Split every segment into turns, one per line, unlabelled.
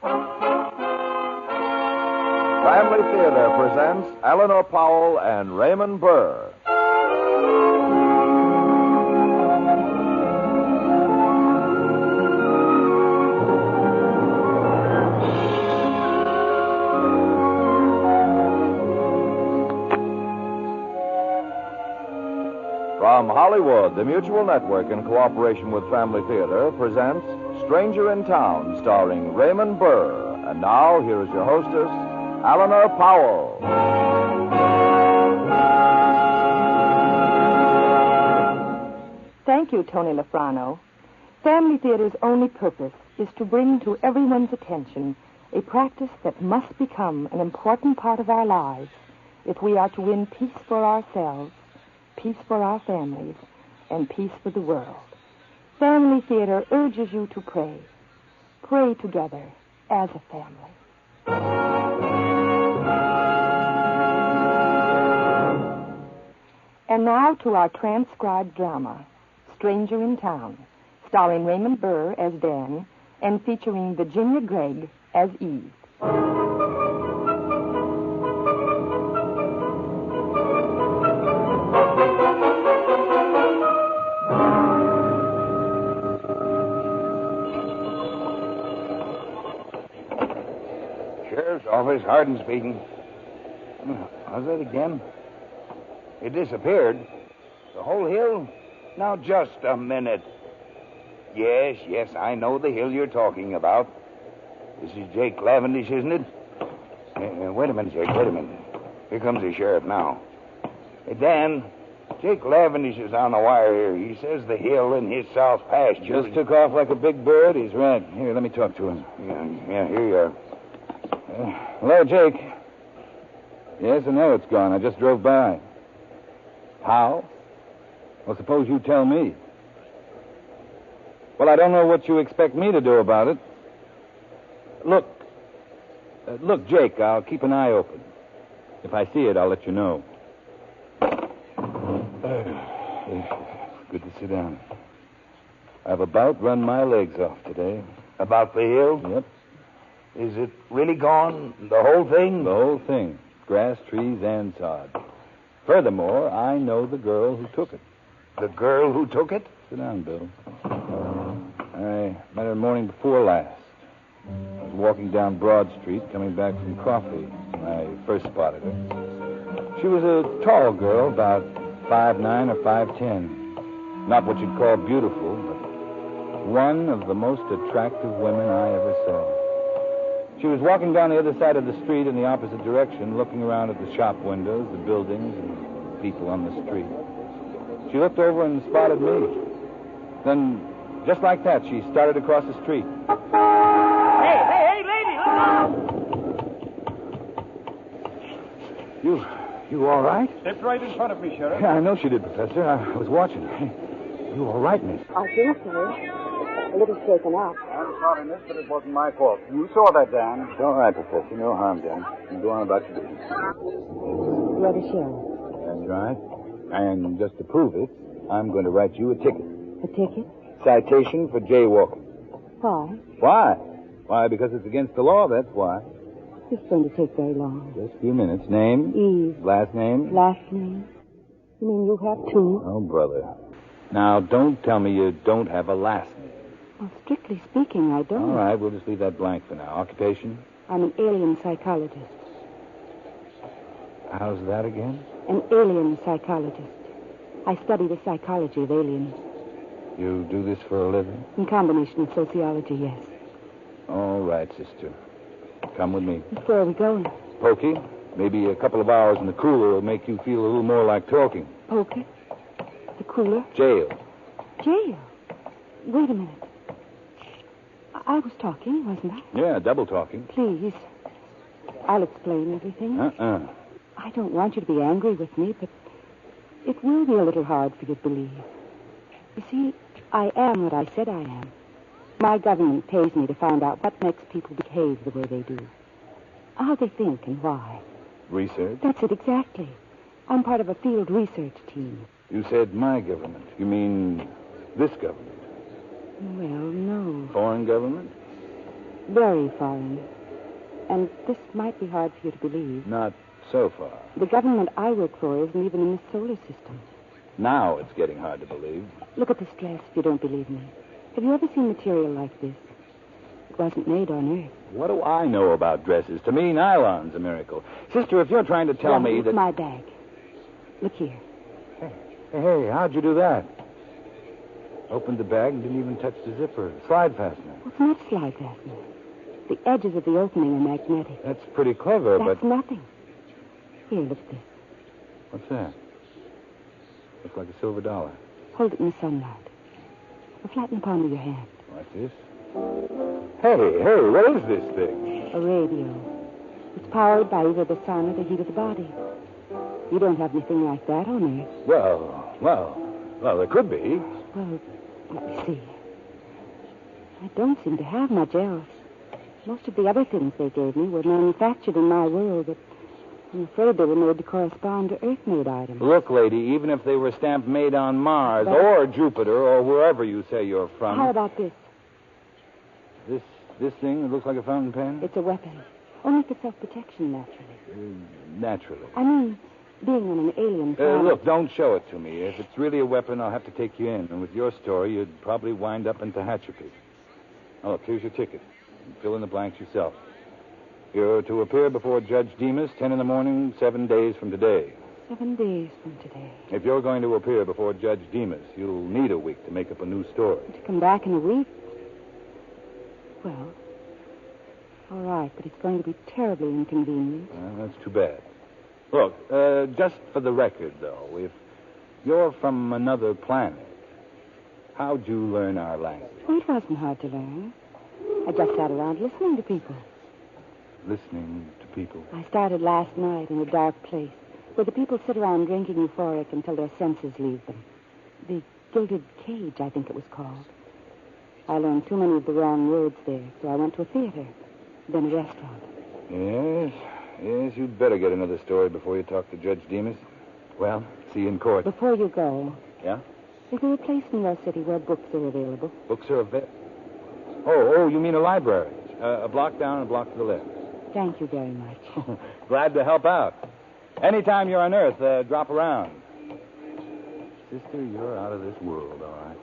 Family Theater presents Eleanor Powell and Raymond Burr. From Hollywood, the Mutual Network, in cooperation with Family Theater, presents Stranger in Town, starring Raymond Burr. And now, here is your hostess, Eleanor Powell.
Thank you, Tony Lafrano. Family Theater's only purpose is to bring to everyone's attention a practice that must become an important part of our lives if we are to win peace for ourselves, peace for our families, and peace for the world. Family Theater urges you to pray. Pray together as a family. And now to our transcribed drama, Stranger in Town, starring Raymond Burr as Dan and featuring Virginia Gregg as Eve.
Sheriff's office, Hardin speaking. How's that again? It disappeared. The whole hill? Now, just a minute. Yes, I know the hill you're talking about. This is Jake Lavendish, isn't it? Wait a minute, Jake, wait a minute. Here comes the sheriff now. Hey, Dan, Jake Lavendish is on the wire here. He says the hill in his south pasture...
Just took off like a big bird? He's right. Here, let me talk to him.
Yeah, here you are.
Hello, Jake. Yes, I know it's gone. I just drove by. How? Well, suppose you tell me. Well, I don't know what you expect me to do about it. Look, Jake, I'll keep an eye open. If I see it, I'll let you know. Good to sit down. I've about run my legs off today.
About the hill?
Yep.
Is it really gone? The whole thing?
The whole thing. Grass, trees, and sod. Furthermore, I know the girl who took it.
The girl who took it?
Sit down, Bill. I met her the morning before last. I was walking down Broad Street, coming back from coffee, when I first spotted her. She was a tall girl, about 5'9" or 5'10". Not what you'd call beautiful, but one of the most attractive women I ever saw. She was walking down the other side of the street in the opposite direction, looking around at the shop windows, the buildings, and people on the street. She looked over and spotted me. Then, just like that, she started across the street.
Hey, lady, look out!
You all right?
Stepped right in front of me, Sheriff.
Yeah, I know she did, Professor. I was watching. You all right, miss?
I think so. A little shaken up.
I'm sorry, miss, but it wasn't my fault. You saw that, Dan.
It's all right, Professor. No harm done. You go on about your business.
You're the sheriff.
That's right. And just to prove it, I'm going to write you a ticket.
A ticket?
Citation for jaywalking.
Why?
Why? Why, because it's against the law, that's why.
It's going to take very long.
Just a few minutes. Name?
Eve.
Last name?
Last name? You mean you have two?
Oh, brother. Now, don't tell me you don't have a last name.
Well, strictly speaking, I don't.
All right, we'll just leave that blank for now. Occupation?
I'm an alien psychologist.
How's that again?
An alien psychologist. I study the psychology of aliens.
You do this for a living?
In combination with sociology, yes.
All right, sister. Come with me.
Where are we going?
Pokey. Maybe a couple of hours in the cooler will make you feel a little more like talking.
Pokey? The cooler?
Jail.
Jail? Wait a minute. I was talking, wasn't I?
Yeah, double talking.
Please. I'll explain everything. I don't want you to be angry with me, but it will be a little hard for you to believe. You see, I am what I said I am. My government pays me to find out what makes people behave the way they do. How they think and why.
Research?
That's it, exactly. I'm part of a field research team.
You said my government. You mean this government?
Well, no.
Foreign government?
Very foreign. And this might be hard for you to believe.
Not so far.
The government I work for isn't even in this solar system.
Now it's getting hard to believe.
Look at this dress if you don't believe me. Have you ever seen material like this? It wasn't made on Earth.
What do I know about dresses? To me, nylon's a miracle. Sister, if you're trying to tell me
It's
that...
my bag. Look here.
Hey, how'd you do that? Opened the bag and didn't even touch the zipper. Slide fastener.
It's not slide fastener. The edges of the opening are magnetic.
That's pretty clever,
That's
but...
nothing. Here, look at this.
What's that? Looks like a silver dollar.
Hold it in the sunlight. Or flatten the palm of your hand.
Like this? Hey, what is this thing?
A radio. It's powered by either the sun or the heat of the body. You don't have anything like that on Earth.
Well, there could be.
Well, let me see. I don't seem to have much else. Most of the other things they gave me were manufactured in my world, but I'm afraid they were made to correspond to Earth-made items.
Look, lady, even if they were stamped made on Mars or Jupiter or wherever you say you're from...
How about this?
This thing that looks like a fountain pen?
It's a weapon. Only for self-protection, naturally.
Naturally.
I mean, being on an alien planet...
Look, don't show it to me. If it's really a weapon, I'll have to take you in. And with your story, you'd probably wind up in Tehachapi. Oh, look, here's your ticket. Fill in the blanks yourself. You're to appear before Judge Demas, 10 in the morning, 7 days from today.
7 days from today.
If you're going to appear before Judge Demas, you'll need a week to make up a new story.
To come back in a week? Well, all right, but it's going to be terribly inconvenient.
That's too bad. Look, just for the record, though, if you're from another planet, how'd you learn our language?
Oh, it wasn't hard to learn. I just sat around listening to people.
Listening to people?
I started last night in a dark place where the people sit around drinking euphoric until their senses leave them. The Gilded Cage, I think it was called. I learned too many of the wrong words there, so I went to a theater, then a restaurant.
Yes, you'd better get another story before you talk to Judge Demas. Well, see you in court.
Before you go...
Yeah?
Is there a place in your city where books are available?
Books are available? Oh, you mean a library. A block down and a block to the left.
Thank you very much.
Glad to help out. Anytime you're on Earth, drop around. Sister, you're out of this world, all right.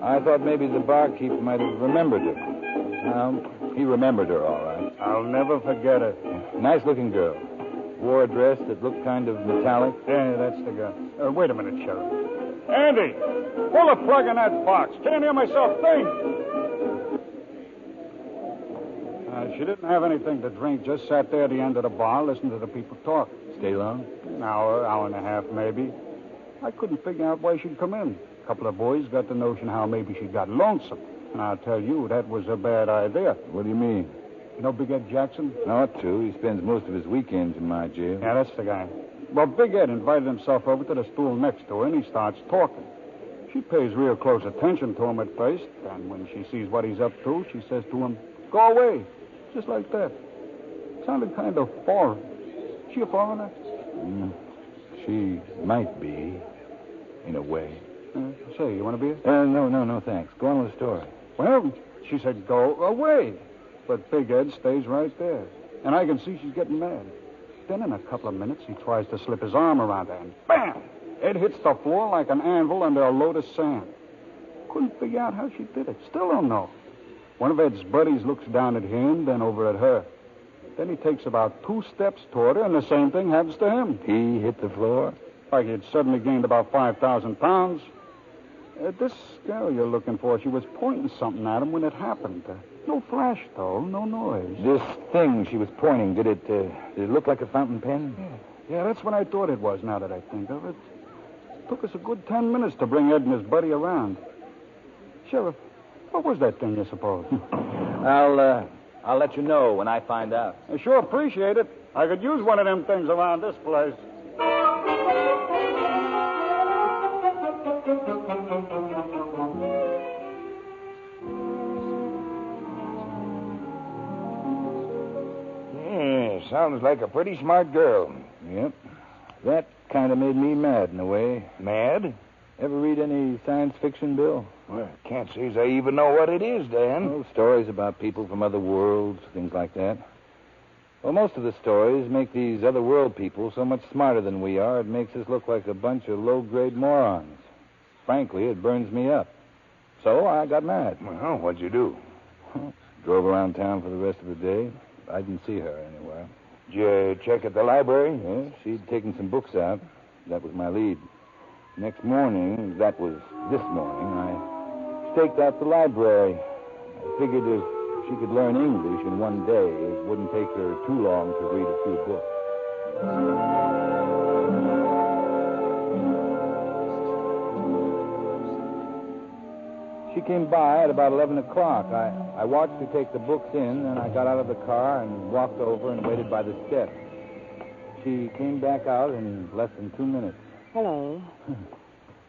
I thought maybe the barkeep might have remembered her. He remembered her, all right.
I'll never forget her.
Nice-looking girl. Wore a dress that looked kind of metallic.
Yeah, that's the girl. Wait a minute, Sheriff. Andy, pull a plug in that box. Can't hear myself think. She didn't have anything to drink. Just sat there at the end of the bar, listening to the people talk.
Stay long?
An hour and a half, maybe. I couldn't figure out why she'd come in. A couple of boys got the notion how maybe she got lonesome. And I'll tell you, that was a bad idea.
What do you mean?
You know Big Ed Jackson?
Not to. He spends most of his weekends in my jail.
Yeah, that's the guy. Well, Big Ed invited himself over to the stool next to her, and he starts talking. She pays real close attention to him at first, and when she sees what he's up to, she says to him, "Go away." Just like that. Sounded kind of foreign. She a foreigner?
She might be, in a way.
Say, you want a beer?
No, thanks. Go on with the story.
Well, she said, "Go away." But Big Ed stays right there. And I can see she's getting mad. Then in a couple of minutes, he tries to slip his arm around her, and bam! Ed hits the floor like an anvil under a load of sand. Couldn't figure out how she did it. Still don't know. One of Ed's buddies looks down at him, then over at her. Then he takes about 2 steps toward her, and the same thing happens to him.
He hit the floor?
Like he'd suddenly gained about 5,000 pounds. This girl you're looking for, she was pointing something at him when it happened. No flash, though. No noise.
This thing she was pointing, did it look like a fountain pen?
Yeah, that's what I thought it was, now that I think of it. Took us a good 10 minutes to bring Ed and his buddy around. Sheriff, what was that thing, you suppose?
I'll let you know when I find out.
I sure appreciate it. I could use one of them things around this place.
sounds like a pretty smart girl.
Yep. That kind of made me mad in a way.
Mad?
Ever read any science fiction, Bill?
Well, can't say as I even know what it is, Dan.
Oh, stories about people from other worlds, things like that. Well, most of the stories make these other world people so much smarter than we are, it makes us look like a bunch of low-grade morons. Frankly, it burns me up. So I got mad.
Well, what'd you do?
Drove around town for the rest of the day. I didn't see her anywhere.
Did you check at the library?
Yeah, she'd taken some books out. That was my lead. Next morning, that was this morning, I staked out the library. I figured if she could learn English in one day, it wouldn't take her too long to read a few books. She came by at about 11 o'clock. I watched her take the books in, and I got out of the car and walked over and waited by the steps. She came back out in less than 2 minutes.
Hello.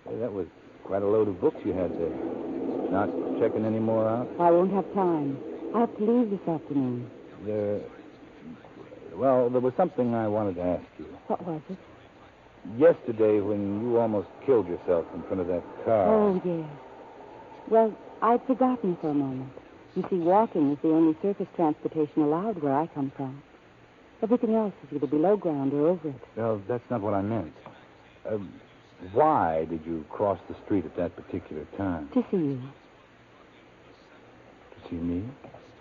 Hey, that was quite a load of books you had there. Not checking any more out?
I won't have time. I have to leave this afternoon.
Well, there was something I wanted to ask you.
What was it?
Yesterday, when you almost killed yourself in front of that car.
Oh, yes. Well, I'd forgotten for a moment. You see, walking is the only surface transportation allowed where I come from. Everything else is either below ground or over it.
Well, that's not what I meant. Why did you cross the street at that particular time?
To see you.
To see me?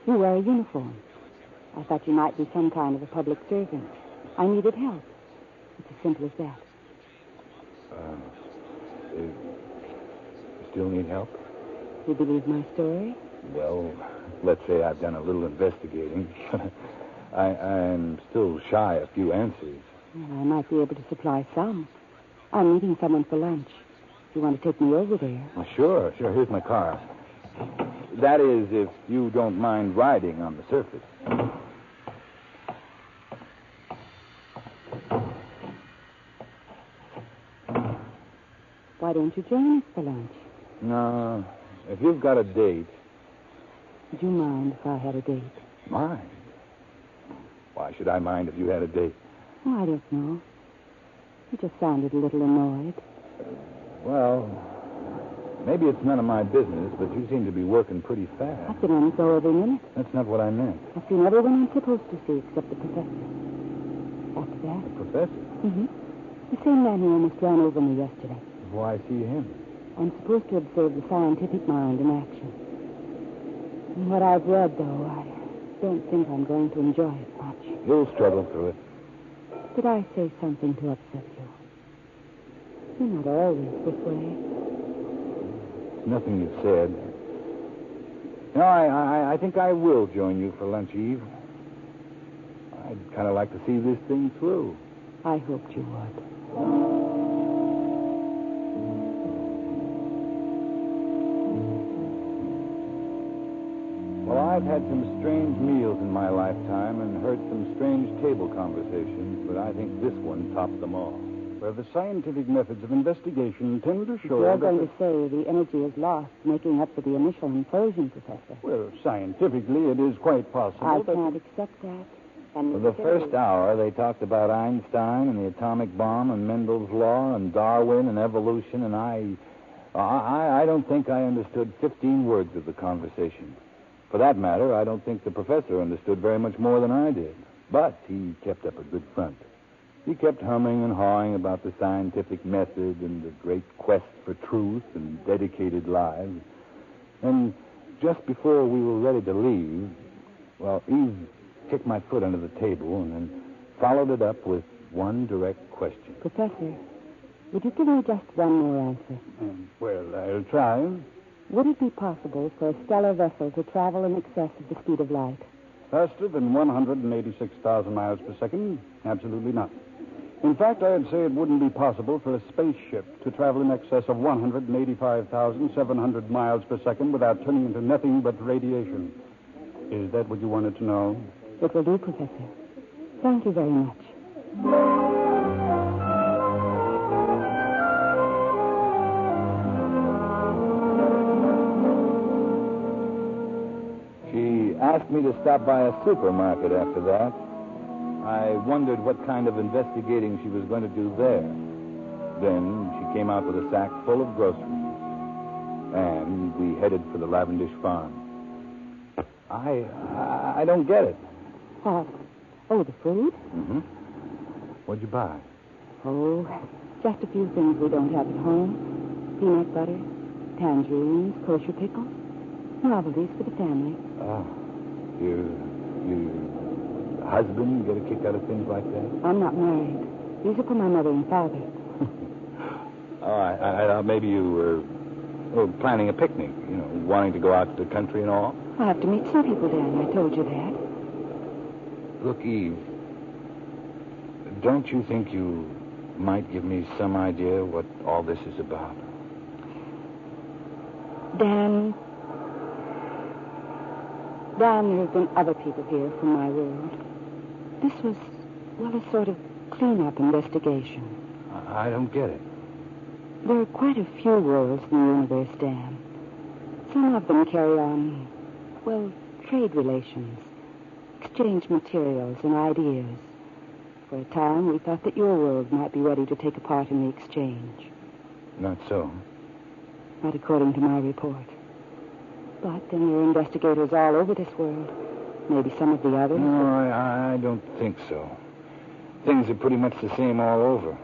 You wear a uniform. I thought you might be some kind of a public servant. I needed help. It's as simple as that.
You still need help?
You believe my story?
Well, let's say I've done a little investigating. I'm still shy a few answers.
Well, I might be able to supply some. I'm meeting someone for lunch. If you want to take me over there.
Well, sure. Here's my car. That is, if you don't mind riding on the surface.
Why don't you join us for lunch?
No. If you've got a date...
Would you mind if I had a date?
Mind? Why should I mind if you had a date?
Oh, I don't know. You just sounded a little annoyed.
Well, maybe it's none of my business, but you seem to be working pretty fast.
I've been on the go every minute.
That's not what I meant.
I've seen everyone I'm supposed to see except the professor. After that?
The professor?
Mm-hmm. The same man who almost ran over me yesterday.
Why see him?
I'm supposed to observe the scientific mind in action. From what I've read, though, I don't think I'm going to enjoy it much.
You'll struggle through it.
Did I say something to upset you? You're not always this way.
Nothing you've said. No, I think I will join you for lunch, Eve. I'd kind of like to see this thing through.
I hoped you would.
Well, I've had some strange meals in my lifetime and heard some strange table conversations, but I think this one topped them all.
Well, the scientific methods of investigation tend to show
You're
that...
going to say the energy is lost, making up for the initial implosion, Professor.
Well, scientifically, it is quite possible
I
that...
can't accept that. And
For the first hour, they talked about Einstein and the atomic bomb and Mendel's law and Darwin and evolution, and I don't think I understood 15 words of the conversation. For that matter, I don't think the professor understood very much more than I did. But he kept up a good front. He kept humming and hawing about the scientific method and the great quest for truth and dedicated lives. And just before we were ready to leave, well, Eve kicked my foot under the table and then followed it up with one direct question.
Professor, would you give me just one more answer?
Well, I'll try.
Would it be possible for a stellar vessel to travel in excess of the speed of light?
Faster than 186,000 miles per second? Absolutely not. In fact, I'd say it wouldn't be possible for a spaceship to travel in excess of 185,700 miles per second without turning into nothing but radiation. Is that what you wanted to know?
It will do, Professor. Thank you very much.
She asked me to stop by a supermarket after that. I wondered what kind of investigating she was going to do there. Then she came out with a sack full of groceries. And we headed for the Lavendish farm. I don't get it.
What? Oh, the food?
Mm-hmm. What'd you buy?
Oh, just a few things we don't have at home. Peanut butter, tangerines, kosher pickles, novelties for the family.
Oh, your husband get a kick out of things like that?
I'm not married. These are for my mother and father.
Oh, I maybe you were planning a picnic, wanting to go out to the country and all.
I'll have to meet some people, Dan. I told you that.
Look, Eve, don't you think you might give me some idea what all this is about?
Dan, there have been other people here from my world. This was, a sort of clean-up investigation.
I don't get it.
There are quite a few worlds in the universe, Dan. Some of them carry on, trade relations, exchange materials and ideas. For a time, we thought that your world might be ready to take a part in the exchange.
Not so.
Not according to my report. But then there are investigators all over this world. Maybe some of the others.
No, I don't think so. Things are pretty much the same all over.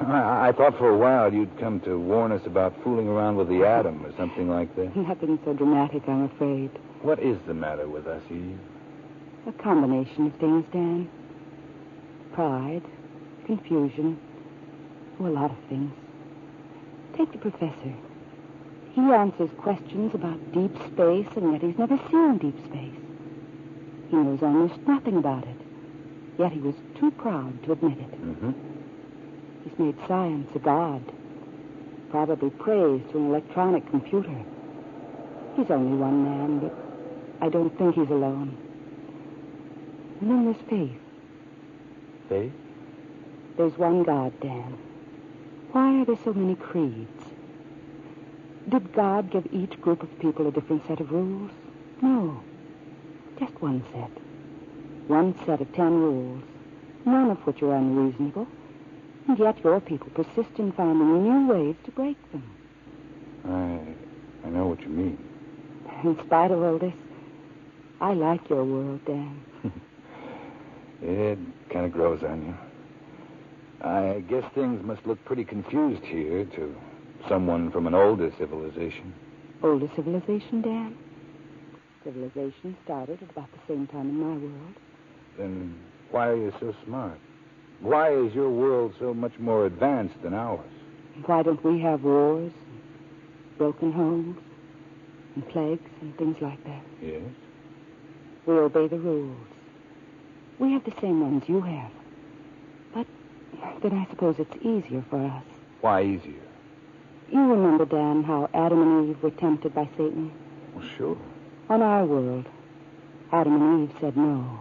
I thought for a while you'd come to warn us about fooling around with the atom or something like that.
Nothing so dramatic, I'm afraid.
What is the matter with us, Eve?
A combination of things, Dan. Pride, confusion, a lot of things. Take the professor. He answers questions about deep space, and yet he's never seen deep space. He knows almost nothing about it, yet he was too proud to admit it.
Mm-hmm.
He's made science a god, probably praise to an electronic computer. He's only one man, but I don't think he's alone. And then there's faith.
Faith?
There's one God, Dan. Why are there so many creeds? Did God give each group of people a different set of rules? No. Just one set. One set of 10 rules, none of which are unreasonable. And yet your people persist in finding new ways to break them.
I know what you mean.
In spite of all this, I like your world, Dan.
It kind of grows on you. I guess things must look pretty confused here to someone from an older civilization.
Older civilization, Dan? Civilization started at about the same time in my world.
Then why are you so smart? Why is your world so much more advanced than ours?
Why don't we have wars, and broken homes, and plagues, and things like that?
Yes?
We obey the rules. We have the same ones you have. But then I suppose it's easier for us.
Why easier?
You remember, Dan, how Adam and Eve were tempted by Satan?
Well, sure.
On our world, Adam and Eve said no.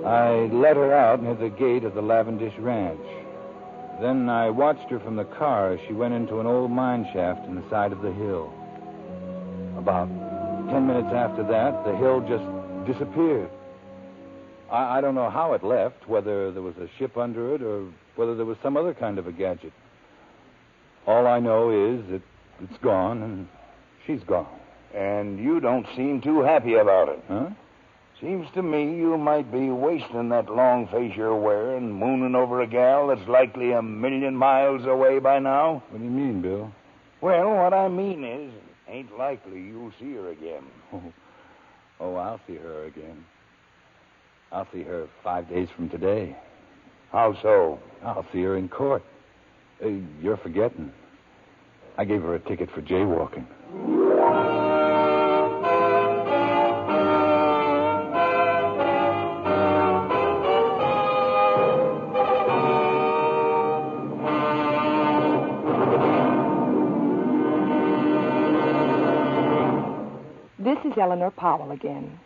I let her out near the gate of the Lavendish Ranch. Then I watched her from the car as she went into an old mine shaft in the side of the hill. About 10 minutes after that, the hill just disappeared. I don't know how it left, whether there was a ship under it or whether there was some other kind of a gadget. All I know is that it's gone and she's gone.
And you don't seem too happy about it.
Huh?
Seems to me you might be wasting that long face you're wearing, mooning over a gal that's likely 1,000,000 miles away by now.
What do you mean, Bill?
Well, what I mean is, ain't likely you'll see her again.
Oh, I'll see her again. I'll see her 5 days from today.
How so?
I'll see her in court. You're forgetting. I gave her a ticket for jaywalking.
This is Eleanor Powell again.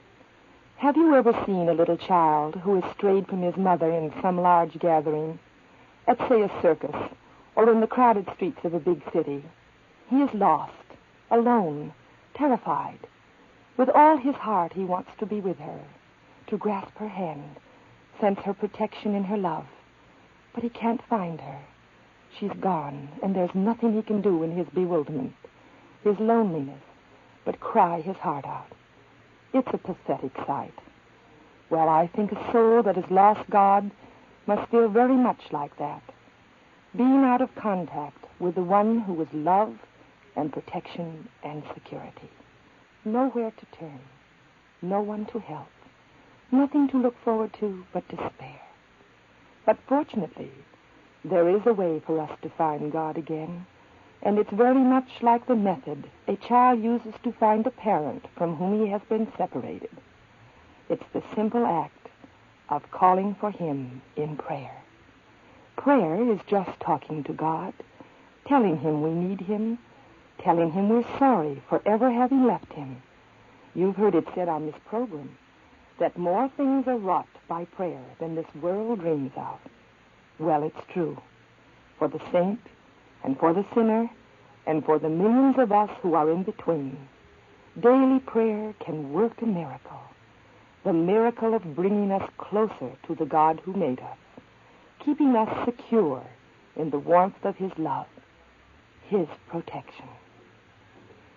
Have you ever seen a little child who has strayed from his mother in some large gathering? at, say, a circus, or in the crowded streets of a big city. He is lost, alone, terrified. With all his heart, he wants to be with her, to grasp her hand, sense her protection in her love. But he can't find her. She's gone, and there's nothing he can do in his bewilderment, his loneliness, but cry his heart out. It's a pathetic sight. Well, I think a soul that has lost God must feel very much like that, being out of contact with the one who was love and protection and security. Nowhere to turn, no one to help, nothing to look forward to but despair. But fortunately, there is a way for us to find God again, and it's very much like the method a child uses to find a parent from whom he has been separated. It's the simple act of calling for him in prayer. Prayer is just talking to God, telling him we need him, telling him we're sorry for ever having left him. You've heard it said on this program that more things are wrought by prayer than this world dreams of. Well, it's true. For the saint, and for the sinner, and for the millions of us who are in between, daily prayer can work a miracle. The miracle of bringing us closer to the God who made us, keeping us secure in the warmth of his love, his protection.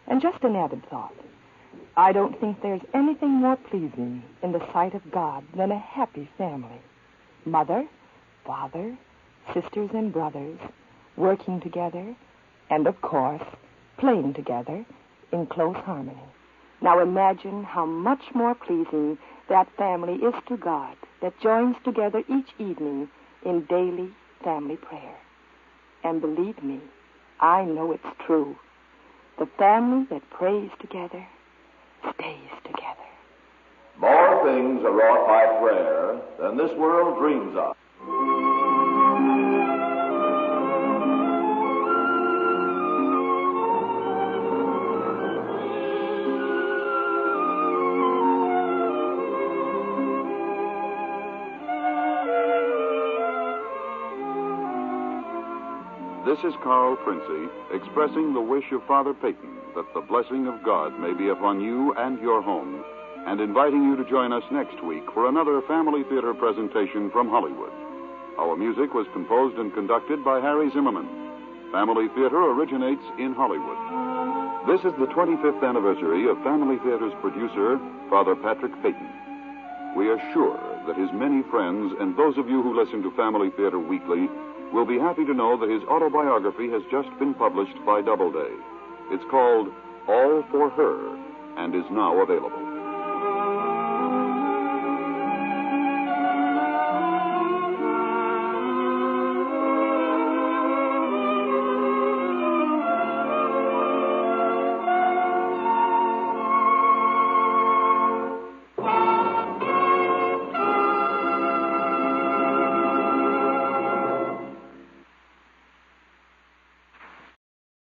And just an added thought. I don't think there's anything more pleasing in the sight of God than a happy family. Mother, father, sisters and brothers, working together, and, of course, playing together in close harmony. Now imagine how much more pleasing that family is to God that joins together each evening in daily family prayer. And believe me, I know it's true. The family that prays together stays together.
More things are wrought by prayer than this world dreams of.
This is Carl Princey expressing the wish of Father Peyton that the blessing of God may be upon you and your home, and inviting you to join us next week for another Family Theater presentation from Hollywood. Our music was composed and conducted by Harry Zimmerman. Family Theater originates in Hollywood. This is the 25th anniversary of Family Theater's producer, Father Patrick Peyton. We are sure that his many friends and those of you who listen to Family Theater weekly will be happy to know that his autobiography has just been published by Doubleday. It's called All for Her and is now available.